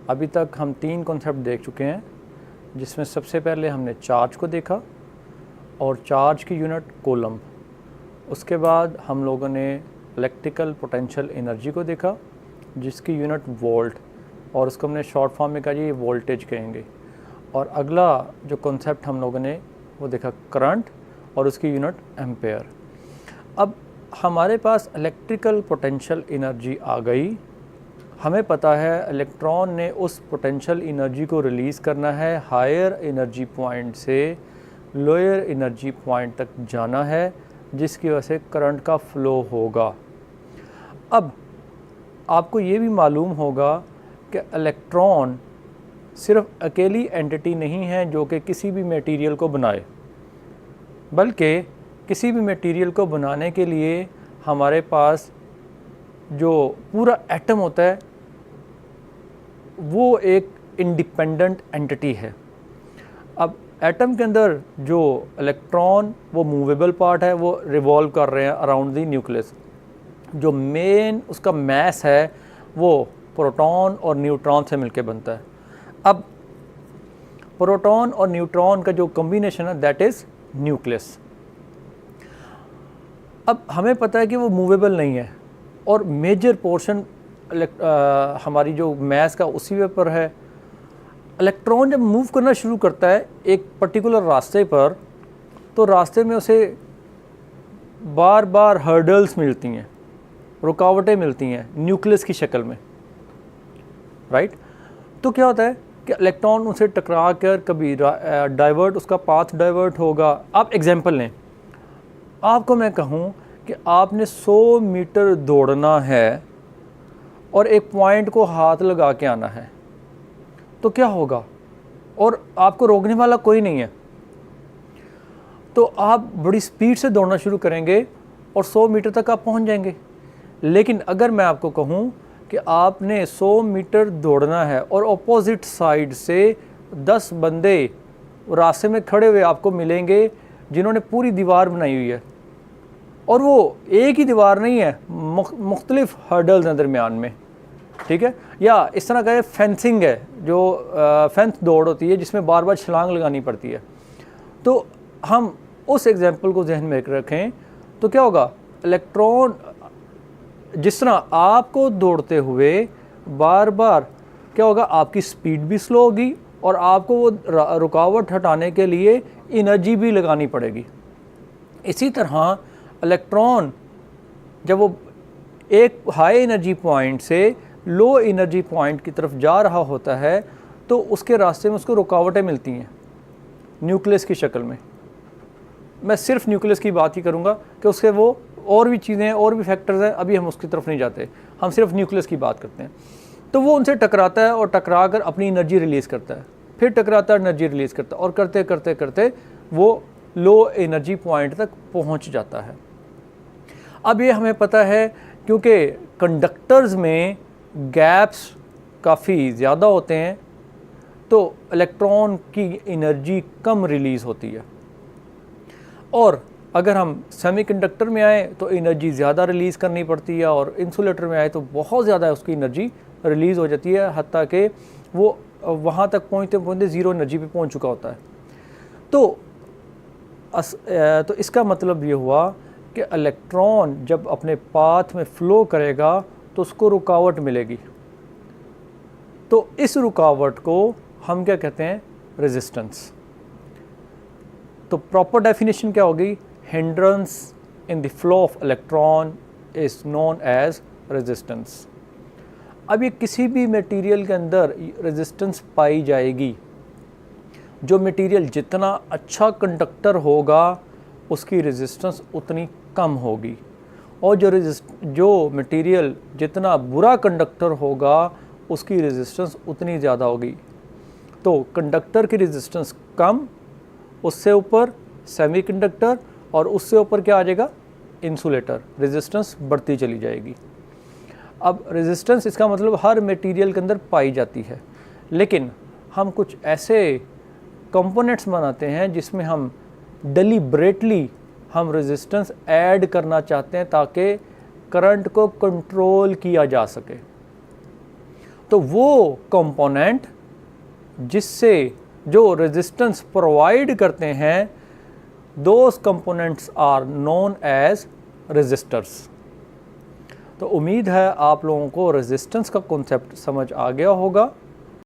अभी तक हम 3 कॉन्सेप्ट देख चुके हैं, जिसमें सबसे पहले हमने चार्ज को देखा और चार्ज की यूनिट कोलम। उसके बाद हम लोगों ने इलेक्ट्रिकल पोटेंशियल एनर्जी को देखा, जिसकी यूनिट वोल्ट, और उसको हमने शॉर्ट फॉर्म में कहा जी ये वोल्टेज कहेंगे। और अगला जो कॉन्सेप्ट हम लोगों ने वो देखा करंट, और उसकी यूनिट एम्पेयर। अब हमारे पास इलेक्ट्रिकल पोटेंशियल एनर्जी आ गई। हमें पता है इलेक्ट्रॉन ने उस पोटेंशियल एनर्जी को रिलीज़ करना है, हायर एनर्जी पॉइंट से लोअर एनर्जी पॉइंट तक जाना है, जिसकी वजह से करंट का फ़्लो होगा। अब आपको ये भी मालूम होगा कि इलेक्ट्रॉन सिर्फ अकेली एंटिटी नहीं है जो कि किसी भी मटेरियल को बनाए, बल्कि किसी भी मटेरियल को बनाने के लिए हमारे पास जो पूरा एटम होता है वो एक इंडिपेंडेंट एंटिटी है। अब एटम के अंदर जो इलेक्ट्रॉन वो मूवेबल पार्ट है, वो रिवॉल्व कर रहे हैं अराउंड द न्यूक्लियस। जो मेन उसका मैस है वो प्रोटॉन और न्यूट्रॉन से मिलके बनता है। अब प्रोटॉन और न्यूट्रॉन का जो कॉम्बिनेशन है दैट इज़ न्यूक्लियस। अब हमें पता है कि वो मूवेबल नहीं है और मेजर पोर्शन हमारी जो मैस का उसी पर है। इलेक्ट्रॉन जब मूव करना शुरू करता है एक पर्टिकुलर रास्ते पर, तो रास्ते में उसे बार बार हर्डल्स मिलती हैं, रुकावटें मिलती हैं न्यूक्लियस की शक्ल में, राइट। तो क्या होता है कि इलेक्ट्रॉन उसे टकरा कर कभी डाइवर्ट, उसका पाथ डाइवर्ट होगा। आप एग्जांपल लें, आपको मैं कहूँ कि आपने 100 मीटर दौड़ना है और एक पॉइंट को हाथ लगा के आना है, तो क्या होगा? और आपको रोकने वाला कोई नहीं है, तो आप बड़ी स्पीड से दौड़ना शुरू करेंगे और 100 मीटर तक आप पहुंच जाएंगे। लेकिन अगर मैं आपको कहूं कि आपने 100 मीटर दौड़ना है और अपोजिट साइड से 10 बंदे रास्ते में खड़े हुए आपको मिलेंगे जिन्होंने पूरी दीवार बनाई हुई है, और वो एक ही दीवार नहीं है, मुख्तलिफ हर्डल्स हैं दरमियान में, ठीक है। या इस तरह का फेंसिंग है, जो फेंस दौड़ होती है जिसमें बार बार छलांग लगानी पड़ती है। तो हम उस एग्जांपल को जहन में रखें तो क्या होगा, इलेक्ट्रॉन जिस तरह आपको दौड़ते हुए बार बार क्या होगा, आपकी स्पीड भी स्लो होगी और आपको वो रुकावट हटाने के लिए एनर्जी भी लगानी पड़ेगी। इसी तरह इलेक्ट्रॉन जब वो एक हाई एनर्जी पॉइंट से लो एनर्जी पॉइंट की तरफ जा रहा होता है, तो उसके रास्ते में उसको रुकावटें मिलती हैं न्यूक्लियस की शक्ल में। मैं सिर्फ न्यूक्लियस की बात ही करूँगा कि उसके वो और भी चीज़ें हैं, और भी फैक्टर्स हैं, अभी हम उसकी तरफ नहीं जाते, हम सिर्फ न्यूक्लियस की बात करते हैं। तो वो उनसे टकराता है और टकरा कर अपनी एनर्जी रिलीज़ करता है, फिर टकराता है, एनर्जी रिलीज़ करता है, और करते करते करते वो लो एनर्जी पॉइंट तक पहुँच जाता है। अब ये हमें पता है क्योंकि कंडक्टर्स में गैप्स काफ़ी ज़्यादा होते हैं, तो इलेक्ट्रॉन की एनर्जी कम रिलीज़ होती है। और अगर हम सेमीकंडक्टर में आए तो एनर्जी ज़्यादा रिलीज़ करनी पड़ती है, और इंसुलेटर में आए तो बहुत ज़्यादा उसकी एनर्जी रिलीज़ हो जाती है, हत्ता कि वो वहाँ तक पहुँचते पहुँचते ज़ीरो एनर्जी पे पहुँच चुका होता है। तो इसका मतलब ये हुआ कि इलेक्ट्रॉन जब अपने पाथ में फ़्लो करेगा तो उसको रुकावट मिलेगी। तो इस रुकावट को हम क्या कहते हैं, रेजिस्टेंस। तो प्रॉपर डेफिनेशन क्या होगी, hindrance in the flow of electron is known as resistance. अब ये किसी भी मटेरियल के अंदर रेजिस्टेंस पाई जाएगी, जो मटेरियल जितना अच्छा कंडक्टर होगा उसकी रेजिस्टेंस उतनी कम होगी, और जो मटेरियल जितना बुरा कंडक्टर होगा उसकी रेजिस्टेंस उतनी ज़्यादा होगी। तो कंडक्टर की रेजिस्टेंस कम, उससे ऊपर सेमीकंडक्टर, और उससे ऊपर क्या आ जाएगा, इंसुलेटर, रेजिस्टेंस बढ़ती चली जाएगी। अब रेजिस्टेंस इसका मतलब हर मटेरियल के अंदर पाई जाती है, लेकिन हम कुछ ऐसे कंपोनेंट्स बनाते हैं जिसमें हम डेलिब्रेटली हम रेजिस्टेंस ऐड करना चाहते हैं ताकि करंट को कंट्रोल किया जा सके। तो वो कंपोनेंट जिससे जो रेजिस्टेंस प्रोवाइड करते हैं, those components are known as resistors. तो उम्मीद है आप लोगों को रेजिस्टेंस का कॉन्सेप्ट समझ आ गया होगा।